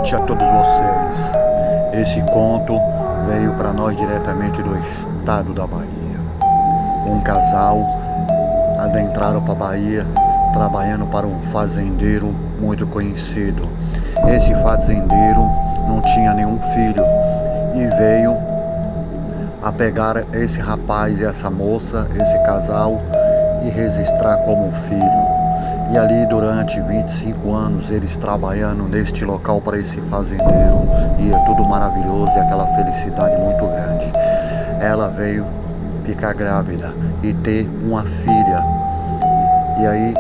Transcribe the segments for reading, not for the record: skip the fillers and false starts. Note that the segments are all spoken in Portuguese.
noite a todos vocês. Esse conto veio para nós diretamente do estado da Bahia. Um casal adentraram para a Bahia trabalhando para um fazendeiro muito conhecido. Esse fazendeiro não tinha nenhum filho e veio a pegar esse rapaz e essa moça, esse casal, e registrar como filho. E ali durante 25 anos eles trabalhando neste local para esse fazendeiro, e é tudo maravilhoso e aquela felicidade muito grande. Ela veio ficar grávida e ter uma filha, e aí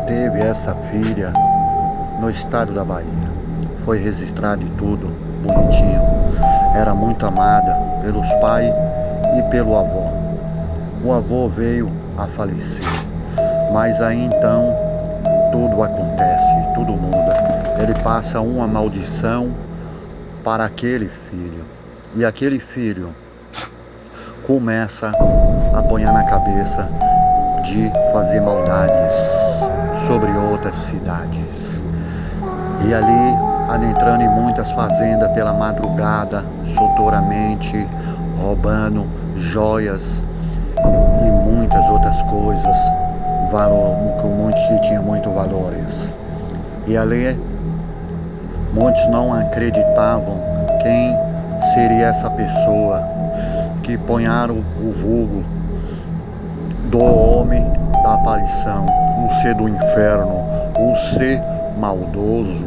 teve essa filha no estado da Bahia. Foi registrado e tudo bonitinho. Era muito amada pelos pais e pelo avô. O avô veio a falecer, mas aí então tudo acontece, tudo muda. Ele passa uma maldição para aquele filho, e aquele filho começa a apanhar na cabeça de fazer maldades sobre outras cidades. E ali, adentrando em muitas fazendas pela madrugada, sotoramente, roubando joias e muitas outras coisas, que tinha muito valores. E ali muitos não acreditavam quem seria essa pessoa, que ponharam o vulgo do homem da aparição, um ser do inferno, um ser maldoso,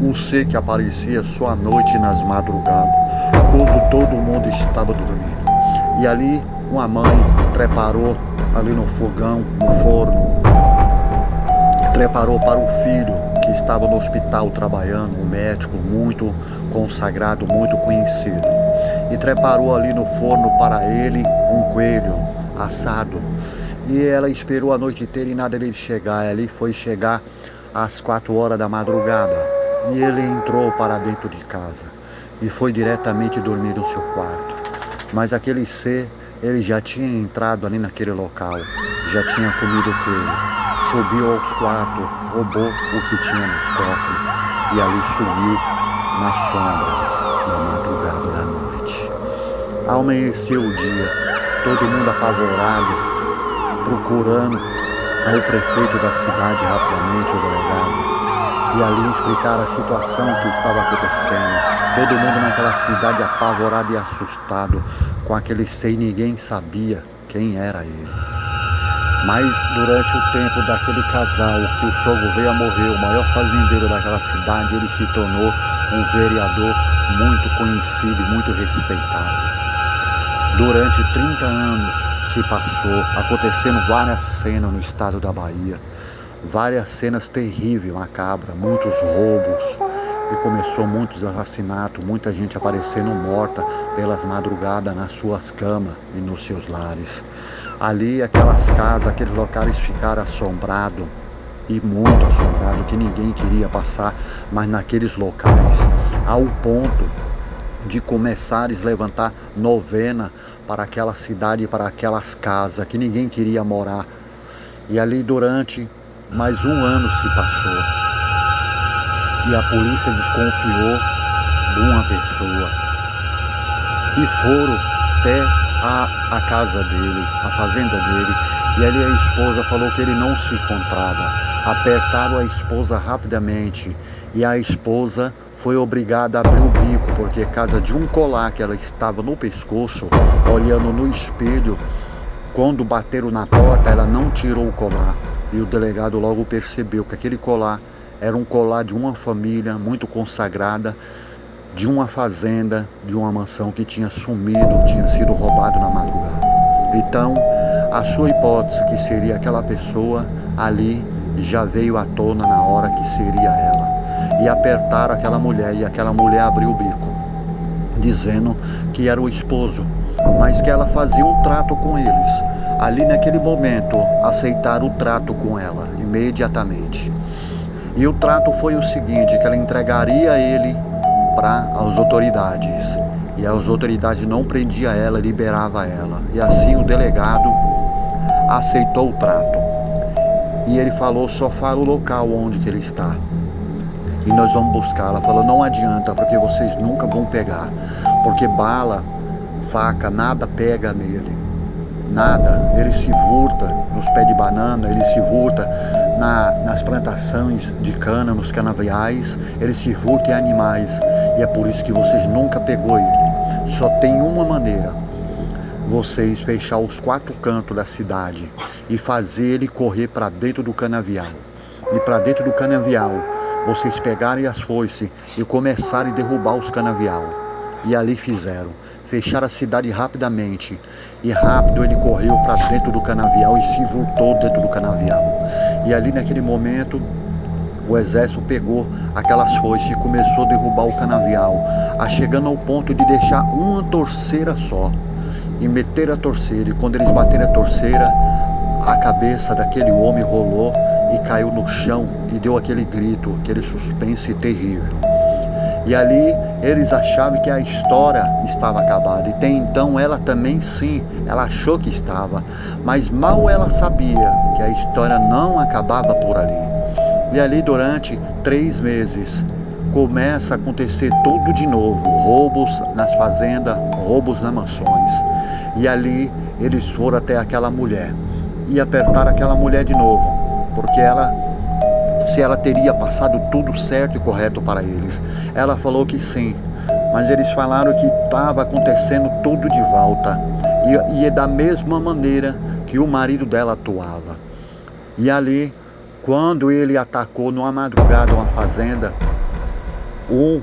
um ser que aparecia só à noite e nas madrugadas, quando todo mundo estava dormindo. E ali uma mãe preparou ali no fogão, no forno, preparou para o filho que estava no hospital trabalhando, um médico muito consagrado, muito conhecido, e preparou ali no forno para ele um coelho assado. E ela esperou a noite inteira e nada dele chegar. Ali foi chegar às 4 horas da madrugada, e ele entrou para dentro de casa e foi diretamente dormir no seu quarto. Mas aquele ser, ele já tinha entrado ali naquele local, já tinha comido o coelho, subiu aos quartos, roubou o que tinha nos cofres e ali sumiu nas sombras na madrugada da noite. Amanheceu o dia, todo mundo apavorado, procurando o prefeito da cidade rapidamente, o delegado, e ali explicar a situação que estava acontecendo. Todo mundo naquela cidade apavorado e assustado com aquele ser, ninguém sabia quem era ele. Mas durante o tempo daquele casal, que o sogro veio a morrer, o maior fazendeiro daquela cidade, ele se tornou um vereador muito conhecido e muito respeitado. Durante 30 anos se passou, acontecendo várias cenas no estado da Bahia, várias cenas terríveis, macabras, muitos roubos, e começou muitos assassinatos, muita gente aparecendo morta pelas madrugadas nas suas camas e nos seus lares. Ali aquelas casas, aqueles locais ficaram assombrados, e muito assombrados, que ninguém queria passar mas naqueles locais, ao ponto de começarem a levantar novena para aquela cidade e para aquelas casas que ninguém queria morar. E ali durante mais um ano se passou, e a polícia desconfiou de uma pessoa e foram até a casa dele, a fazenda dele, e ali a esposa falou que ele não se encontrava. Apertaram a esposa rapidamente e a esposa foi obrigada a abrir o bico, porque por causa de um colar que ela estava no pescoço, olhando no espelho, quando bateram na porta ela não tirou o colar, e o delegado logo percebeu que aquele colar era um colar de uma família muito consagrada, de uma fazenda, de uma mansão que tinha sumido, tinha sido roubado na madrugada. Então, a sua hipótese que seria aquela pessoa ali já veio à tona na hora que seria ela. E apertaram aquela mulher, e aquela mulher abriu o bico, dizendo que era o esposo, mas que ela fazia um trato com eles. Ali naquele momento, aceitaram o trato com ela, imediatamente. E o trato foi o seguinte, que ela entregaria ele para as autoridades, e as autoridades não prendiam ela, liberava ela. E assim o delegado aceitou o trato, e ele falou: só fala o local onde que ele está. e nós vamos buscar. Ela falou, não adianta, porque vocês nunca vão pegar, porque bala, faca, nada pega nele, nada. Ele se furta nos pés de banana, ele se furta nas plantações de cana, nos canaviais, ele se furta em animais, e é por isso que vocês nunca pegou ele. Só tem uma maneira: vocês fechar os 4 cantos da cidade e fazer ele correr para dentro do canavial. E para dentro do canavial, vocês pegarem as foices e começarem a derrubar os canavial. E ali fizeram. Fecharam a cidade rapidamente. E rápido ele correu para dentro do canavial e se voltou dentro do canavial. E ali naquele momento, o exército pegou aquelas foices e começou a derrubar o canavial, chegando ao ponto de deixar uma torceira só. E meteram a torceira, e quando eles bateram a torceira, a cabeça daquele homem rolou e caiu no chão e deu aquele grito, aquele suspense terrível. E ali eles achavam que a história estava acabada, e até então ela também sim, ela achou que estava, mas mal ela sabia que a história não acabava por ali. E ali durante 3 meses começa a acontecer tudo de novo, roubos nas fazendas, roubos nas mansões. E ali eles foram até aquela mulher e apertaram aquela mulher de novo, porque se ela teria passado tudo certo e correto para eles. Ela falou que sim, mas eles falaram que estava acontecendo tudo de volta, e da mesma maneira que o marido dela atuava. E ali, quando ele atacou numa madrugada uma fazenda, um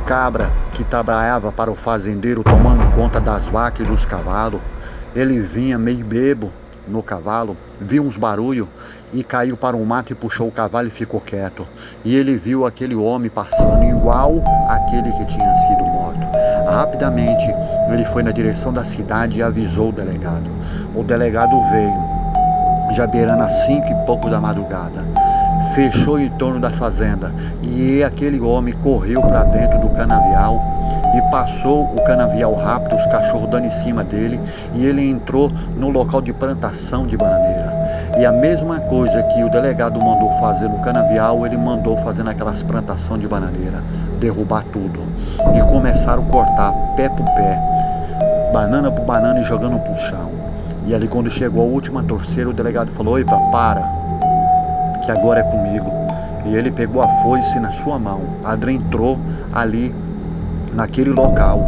cabra que trabalhava para o fazendeiro tomando conta das vacas e dos cavalos, ele vinha meio bebo no cavalo, viu uns barulhos e caiu para um mato e puxou o cavalo e ficou quieto. E ele viu aquele homem passando igual aquele que tinha sido morto. Rapidamente ele foi na direção da cidade e avisou o delegado. O delegado veio, já beirando às 5 e pouco da madrugada, fechou em torno da fazenda, e aquele homem correu para dentro do canavial e passou o canavial rápido, os cachorros dando em cima dele, e ele entrou no local de plantação de bananeira. E a mesma coisa que o delegado mandou fazer no canavial, ele mandou fazer naquelas plantações de bananeira, derrubar tudo. E começaram a cortar pé por pé, banana por banana, e jogando pro chão. E ali quando chegou a última torceira, o delegado falou, opa, para, que agora é comigo. E ele pegou a foice na sua mão, adentrou ali naquele local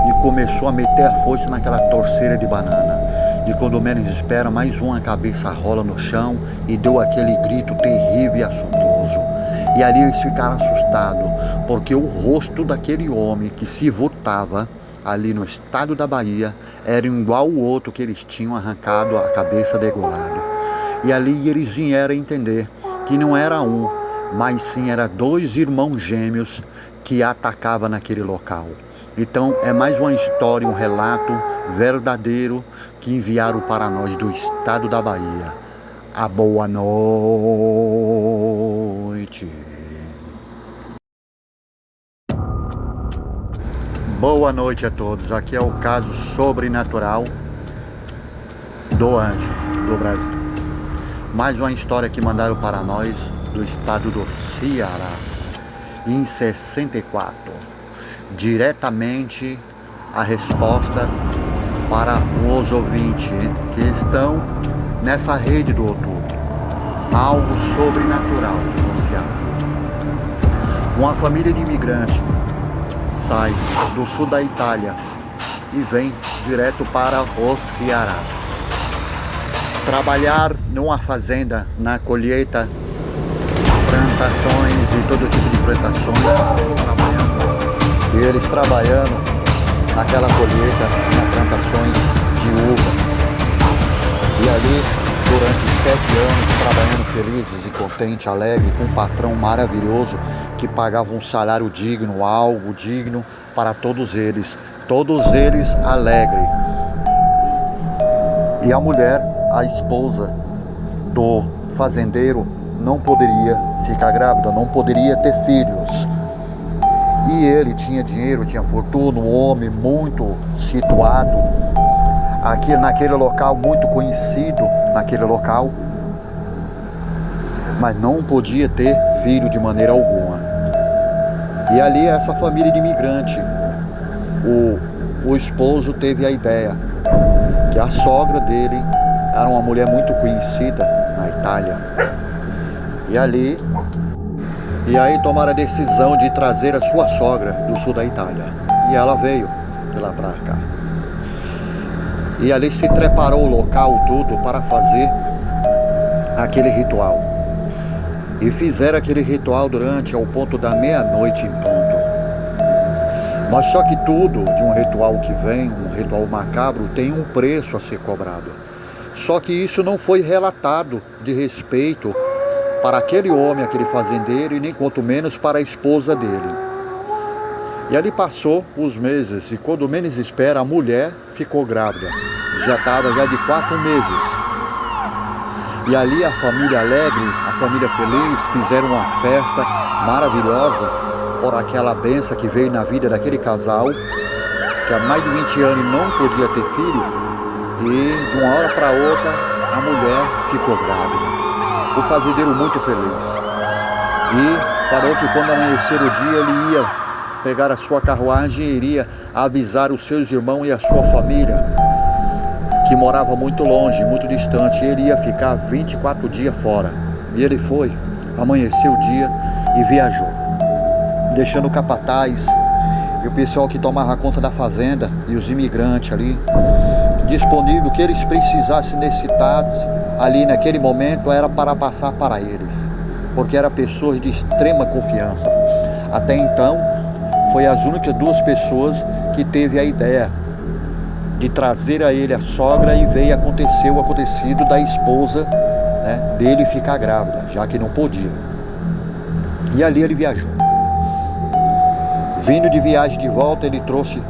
e começou a meter a foice naquela torceira de banana. E quando menos espera, mais uma cabeça rola no chão e deu aquele grito terrível e assombroso. E ali eles ficaram assustados, porque o rosto daquele homem que se voltava ali no estado da Bahia era igual o outro que eles tinham arrancado a cabeça degolado. E ali eles vieram entender que não era um, mas sim era 2 irmãos gêmeos que atacavam naquele local. Então é mais uma história, um relato verdadeiro que enviaram para nós do estado da Bahia. A boa noite. Boa noite a todos. Aqui é o caso sobrenatural do Anjo do Brasil. Mais uma história que mandaram para nós do estado do Ceará, em 64. Diretamente a resposta para os ouvintes que estão nessa rede do outubro. Algo sobrenatural no Ceará. Uma família de imigrantes sai do sul da Itália e vem direto para o Ceará. Trabalhar numa fazenda, na colheita, plantações e todo tipo de plantações, e eles trabalhando naquela colheita, nas plantações de uvas. E ali, durante 7 anos, trabalhando felizes e contentes, alegres, com um patrão maravilhoso que pagava um salário digno, algo digno para todos eles alegres. E a mulher, a esposa do fazendeiro, não poderia ficar grávida, não poderia ter filhos. E ele tinha dinheiro, tinha fortuna, um homem muito situado aqui naquele local, muito conhecido naquele local, mas não podia ter filho de maneira alguma. E ali essa família de imigrante, o esposo teve a ideia que a sogra dele era uma mulher muito conhecida na Itália. E aí tomaram a decisão de trazer a sua sogra do sul da Itália. E ela veio de lá para cá. E ali se preparou o local tudo para fazer aquele ritual. E fizeram aquele ritual durante ao ponto da meia-noite em ponto. Mas só que tudo de um ritual que vem, um ritual macabro, tem um preço a ser cobrado. Só que isso não foi relatado de respeito para aquele homem, aquele fazendeiro, e nem quanto menos para a esposa dele. E ali passou os meses, e quando menos espera, a mulher ficou grávida. Já estava de 4 meses. E ali a família alegre, a família feliz, fizeram uma festa maravilhosa por aquela bênção que veio na vida daquele casal, que há mais de 20 anos não podia ter filho, e de uma hora para outra a mulher ficou grávida. O fazendeiro muito feliz. E falou que quando amanhecer o dia ele ia pegar a sua carruagem e iria avisar os seus irmãos e a sua família, que morava muito longe, muito distante. E ele ia ficar 24 dias fora. E ele foi, amanheceu o dia e viajou, deixando o capataz e o pessoal que tomava conta da fazenda e os imigrantes ali disponível, que eles precisassem, necessitados ali naquele momento, era para passar para eles, porque eram pessoas de extrema confiança. Até então foi as únicas 2 pessoas que teve a ideia de trazer a ele a sogra, e veio acontecer o acontecido da esposa, né, dele ficar grávida, já que não podia. E ali ele viajou. Vindo de viagem de volta, ele trouxe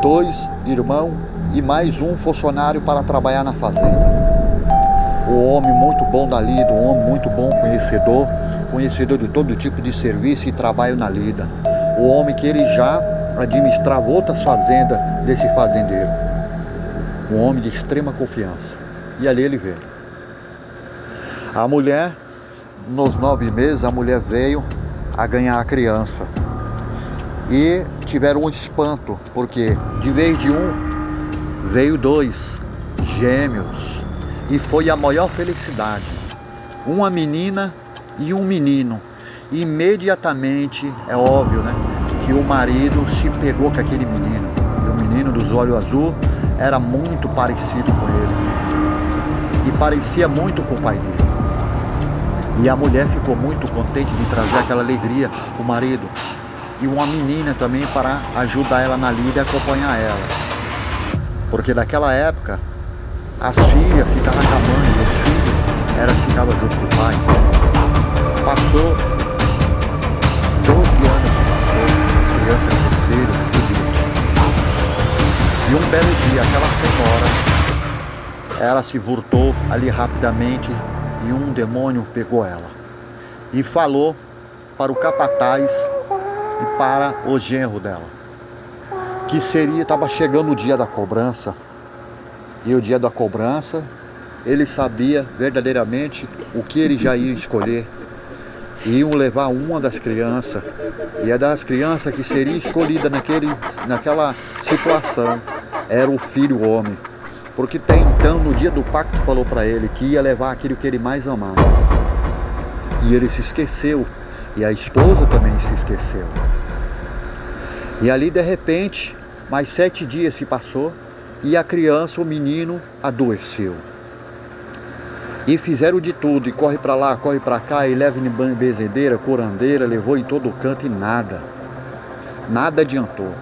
2 irmãos e mais um funcionário para trabalhar na fazenda. O homem muito bom da lida, um homem muito bom conhecedor de todo tipo de serviço e trabalho na lida. O homem que ele já administrava outras fazendas desse fazendeiro. Um homem de extrema confiança. E ali ele veio. A mulher, nos 9 meses, a mulher veio a ganhar a criança. E tiveram um espanto, porque de vez de um, veio 2 gêmeos. E foi a maior felicidade. Uma menina e um menino. E imediatamente, é óbvio, né, que o marido se pegou com aquele menino. E o menino dos olhos azul era muito parecido com ele. E parecia muito com o pai dele. E a mulher ficou muito contente de trazer aquela alegria para o marido. E uma menina também para ajudar ela na lida e acompanhar ela. Porque naquela época, as filhas ficavam com a mãe, os filhos ficavam junto com o pai. Passou 12 anos, as crianças cresceram, tudo. E um belo dia, aquela senhora, ela se voltou ali rapidamente e um demônio pegou ela. E falou para o capataz e para o genro dela, que estava chegando o dia da cobrança. E o dia da cobrança, ele sabia verdadeiramente o que ele já ia escolher. E iam levar uma das crianças, e a das crianças que seria escolhida naquela situação era o filho homem. Porque até então, no dia do pacto, falou para ele que ia levar aquilo que ele mais amava. E ele se esqueceu, e a esposa também se esqueceu. E ali, de repente, mais 7 dias se passou, e a criança, o menino, adoeceu. E fizeram de tudo, e corre para lá, corre para cá, e leva em benzedeira, curandeira, levou em todo canto, e nada adiantou.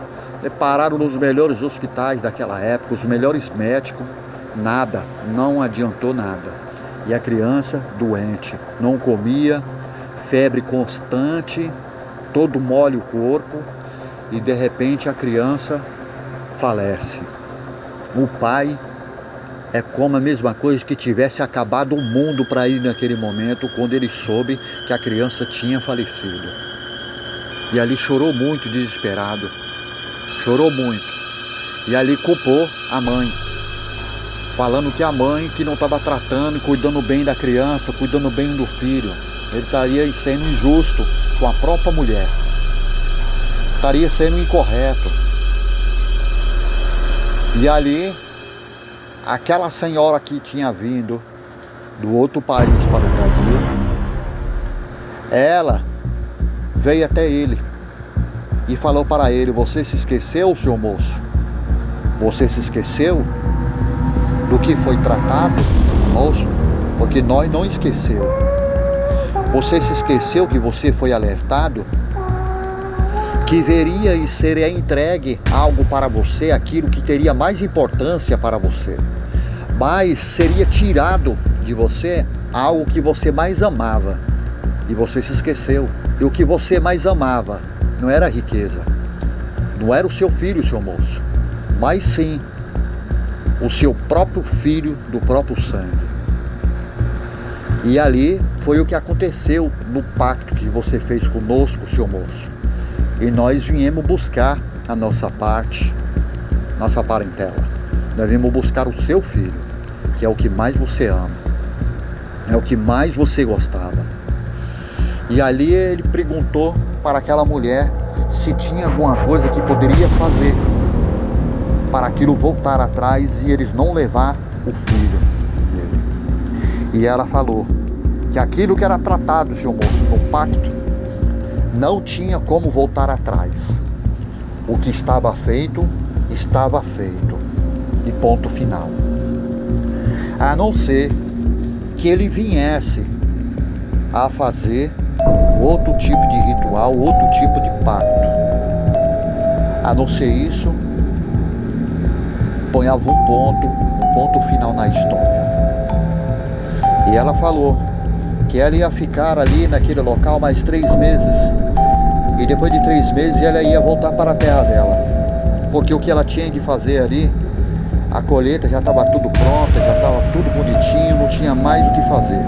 Pararam nos melhores hospitais daquela época, os melhores médicos, nada, não adiantou nada. E a criança doente, não comia, febre constante, todo mole o corpo, e de repente a criança falece. O pai é como a mesma coisa que tivesse acabado o mundo para ele naquele momento, quando ele soube que a criança tinha falecido. E ali chorou muito, desesperado. Chorou muito. E ali culpou a mãe, falando que a mãe que não estava tratando, cuidando bem da criança, cuidando bem do filho. ele estaria sendo injusto com a própria mulher. Estaria sendo incorreto. E ali, aquela senhora que tinha vindo do outro país para o Brasil, ela veio até ele e falou para ele: você se esqueceu, seu moço? Você se esqueceu do que foi tratado, moço? Porque nós não esqueceu. Você se esqueceu que você foi alertado? Que veria e seria entregue algo para você, aquilo que teria mais importância para você. Mas seria tirado de você algo que você mais amava. E você se esqueceu. E o que você mais amava não era a riqueza. Não era o seu filho, seu moço. Mas sim, o seu próprio filho do próprio sangue. E ali foi o que aconteceu no pacto que você fez conosco, seu moço. E nós viemos buscar a nossa parte, nossa parentela. Nós viemos buscar o seu filho, que é o que mais você ama. É o que mais você gostava. E ali ele perguntou para aquela mulher se tinha alguma coisa que poderia fazer para aquilo voltar atrás e eles não levar o filho dele. E ela falou que aquilo que era tratado, seu moço, no pacto, não tinha como voltar atrás. O que estava feito, estava feito. E ponto final. A não ser que ele viesse a fazer outro tipo de ritual, outro tipo de pacto. A não ser isso, ponhava um ponto final na história. E ela falou que ela ia ficar ali naquele local mais 3 meses. E depois de 3 meses ela ia voltar para a terra dela. Porque o que ela tinha de fazer ali, a colheita já estava tudo pronta, já estava tudo bonitinho, não tinha mais o que fazer.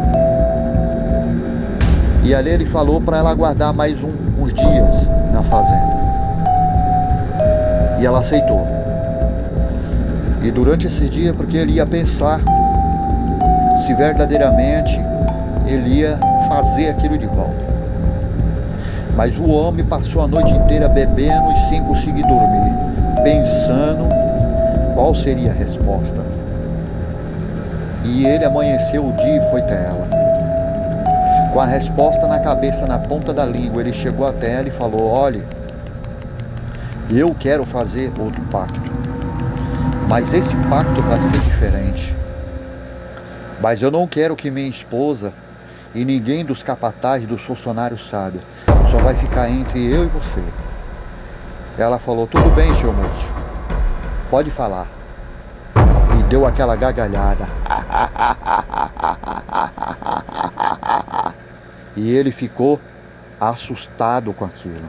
E ali ele falou para ela aguardar mais uns dias na fazenda. E ela aceitou. E durante esses dias, porque ele ia pensar se verdadeiramente ele ia fazer aquilo de volta. Mas o homem passou a noite inteira bebendo e sem conseguir dormir, pensando qual seria a resposta. E ele amanheceu o dia e foi até ela. Com a resposta na cabeça, na ponta da língua, ele chegou até ela e falou: olha, eu quero fazer outro pacto. Mas esse pacto vai ser diferente. Mas eu não quero que minha esposa e ninguém dos capatazes, dos funcionários saiba. Só vai ficar entre eu e você. Ela falou: tudo bem, senhor moço, pode falar. E deu aquela gargalhada. E ele ficou assustado com aquilo.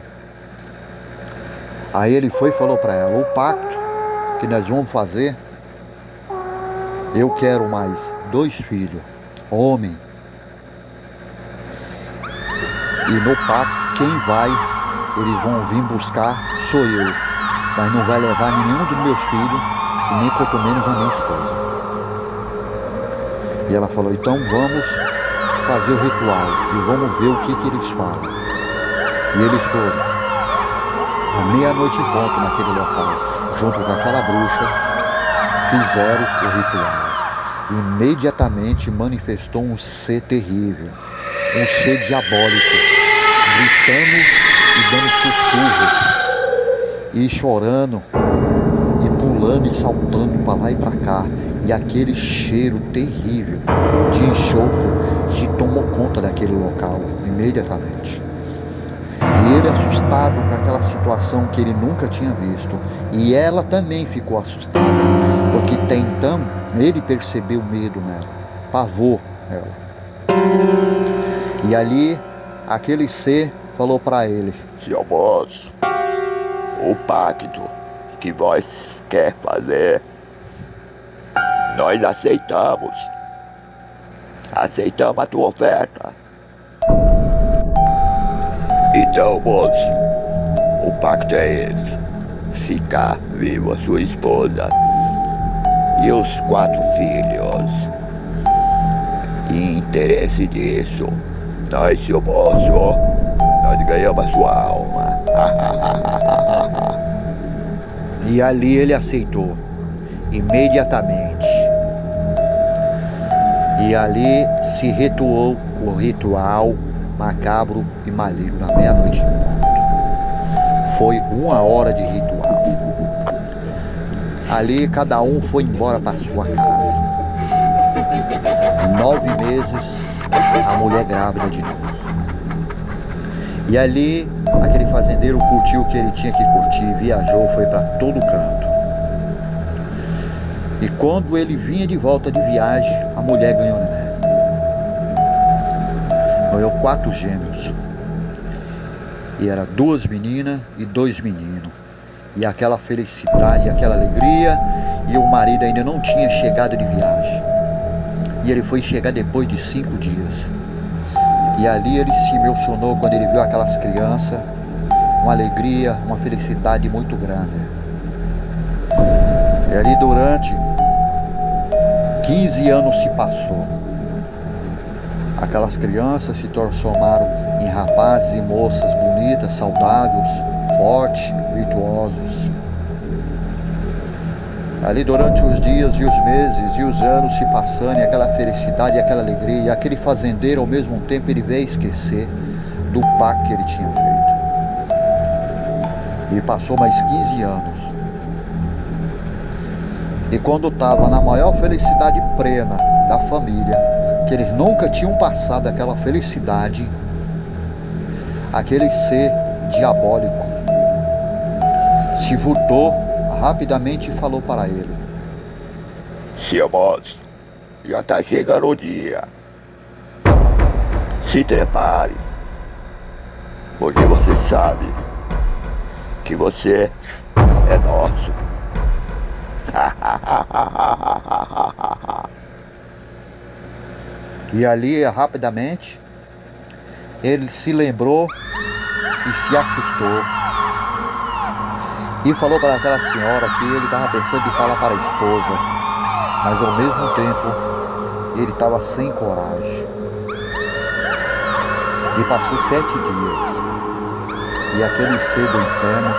Aí ele foi e falou para ela: o pacto que nós vamos fazer, eu quero mais 2 filhos, homem. E no pacto, quem vai, eles vão vir buscar, sou eu. Mas não vai levar nenhum dos meus filhos, e nem quanto menos a minha esposa. E ela falou: então vamos fazer o ritual e vamos ver o que eles falam. E eles foram à meia-noite em ponto naquele local, junto com aquela bruxa, fizeram o ritual. Imediatamente manifestou um ser terrível, um ser diabólico, gritando e dando sussurros, e chorando, e pulando e saltando para lá e para cá. E aquele cheiro terrível de enxofre se tomou conta daquele local imediatamente. E ele, assustado com aquela situação que ele nunca tinha visto, e ela também ficou assustada, porque até então ele percebeu medo nela, pavor nela. E ali aquele ser falou para ele: seu moço, o pacto que vós quer fazer, nós aceitamos a tua oferta. Então, moço, o pacto é esse: ficar vivo a sua esposa e os 4 filhos. E em interesse disso, Nós, seu moço, nós ganhamos a sua alma. E ali ele aceitou, imediatamente. E ali se rituou o ritual macabro e maligno na meia-noite em ponto. Foi 1 hora de ritual. Ali cada um foi embora para sua casa. 9 meses, a mulher grávida de novo. E ali, aquele fazendeiro curtiu o que ele tinha que curtir, viajou, foi para todo canto. E quando ele vinha de volta de viagem, a mulher ganhou neném. Ganhou 4 gêmeos. E era 2 meninas e 2 meninos. E aquela felicidade, aquela alegria, e o marido ainda não tinha chegado de viagem. E ele foi chegar depois de 5 dias. E ali ele se emocionou quando ele viu aquelas crianças, uma alegria, uma felicidade muito grande. E ali durante 15 anos se passou. Aquelas crianças se transformaram em rapazes e moças bonitas, saudáveis, fortes, virtuosos. Ali durante os dias e os meses e os anos se passando, e aquela felicidade, aquela alegria, e aquele fazendeiro ao mesmo tempo ele veio esquecer do pacto que ele tinha feito. E passou mais 15 anos. E quando estava na maior felicidade plena da família, que eles nunca tinham passado aquela felicidade, aquele ser diabólico se voltou rapidamente e falou para ele: Seu moço, já está chegando o dia. Se prepare, porque você sabe que você é nosso. E ali, rapidamente, ele se lembrou e se assustou. E falou para aquela senhora que ele estava pensando em falar para a esposa, mas ao mesmo tempo ele estava sem coragem. E passou 7 dias. E aquele ser do inferno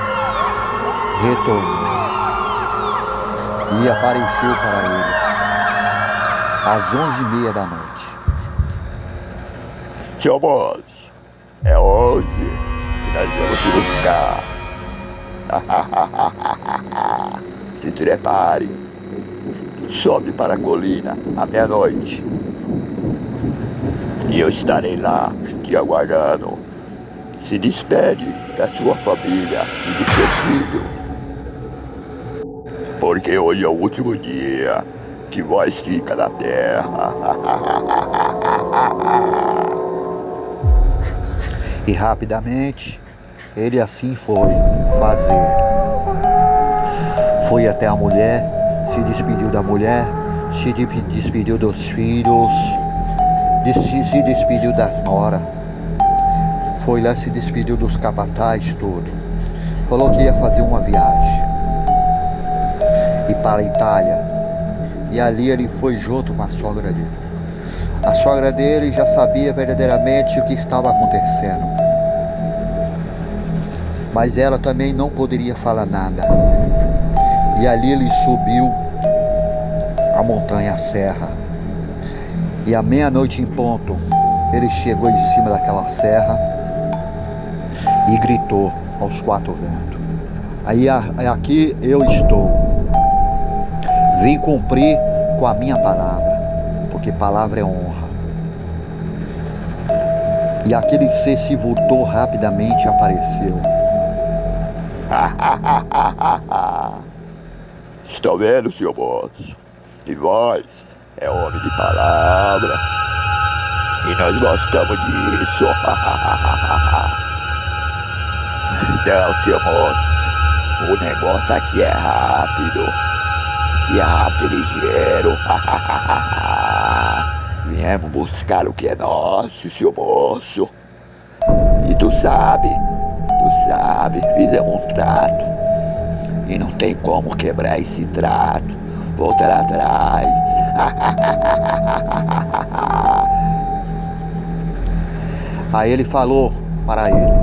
retornou. E apareceu para ele às 11h30 da noite. Seu moço, é hoje que nós vamos te buscar. Se prepare, sobe para a colina à meia-noite e eu estarei lá te aguardando. Se despede da sua família e de seu filho, porque hoje é o último dia que vós fica na terra. E rapidamente ele assim foi fazer. Foi até a mulher, se despediu da mulher, se despediu dos filhos, se despediu das noras. Foi lá, se despediu dos capatazes, tudo. Falou que ia fazer uma viagem e para a Itália. E ali ele foi junto com a sogra dele. A sogra dele já sabia verdadeiramente o que estava acontecendo, mas ela também não poderia falar nada. E ali ele subiu a montanha, a serra. E à meia-noite em ponto, ele chegou em cima daquela serra e gritou aos 4 ventos: aí aqui eu estou. Vim cumprir com a minha palavra, porque palavra é honra. E aquele ser se voltou rapidamente e apareceu. Estão vendo, seu moço? E vós é homem de palavra. E nós gostamos disso. Então, seu moço, o negócio aqui é rápido. E é rápido e ligeiro. Viemos buscar o que é nosso, seu moço. E tu sabe, fizemos um trato. E não tem como quebrar esse trato, voltar atrás. Aí ele falou para ele: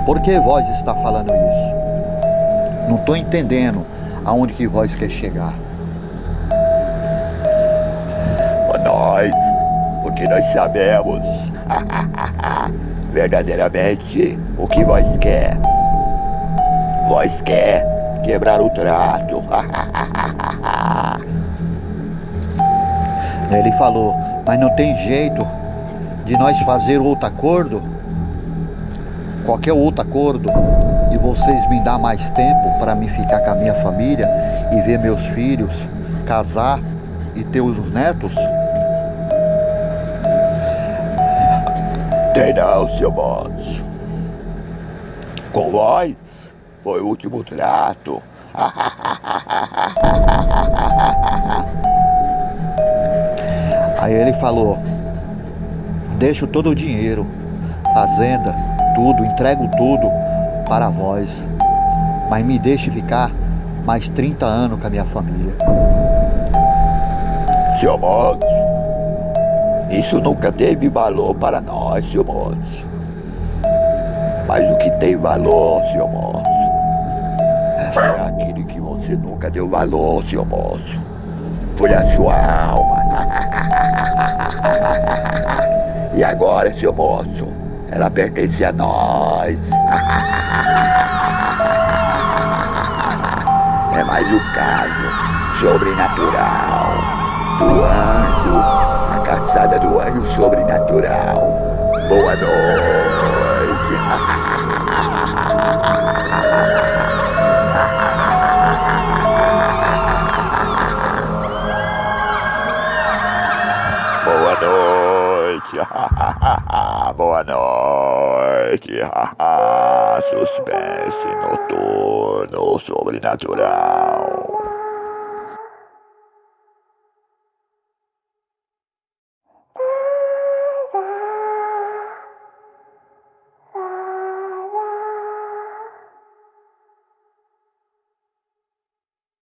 por que vós está falando isso? Não estou entendendo aonde que vós quer chegar. Nós, porque nós sabemos verdadeiramente o que vós quer. Vós quer quebrar o trato. Ele falou: mas não tem jeito de nós fazer outro acordo? Qualquer outro acordo, e vocês me dar mais tempo para me ficar com a minha família e ver meus filhos casar e ter os netos? Tem não, seu moço. Com vós foi o último trato. Aí ele falou: deixo todo o dinheiro, fazenda, tudo, entrego tudo para vós, mas me deixe ficar mais 30 anos com a minha família. Seu moço, isso nunca teve valor para nós, seu moço. Mas o que tem valor, seu moço, é aquilo que você nunca deu valor, seu moço. Foi a sua alma. E agora, seu moço, ela pertence a nós. É mais um caso sobrenatural do anjo, a caçada do anjo sobrenatural. Boa noite. Boa noite. Boa noite. Suspense noturno sobrenatural.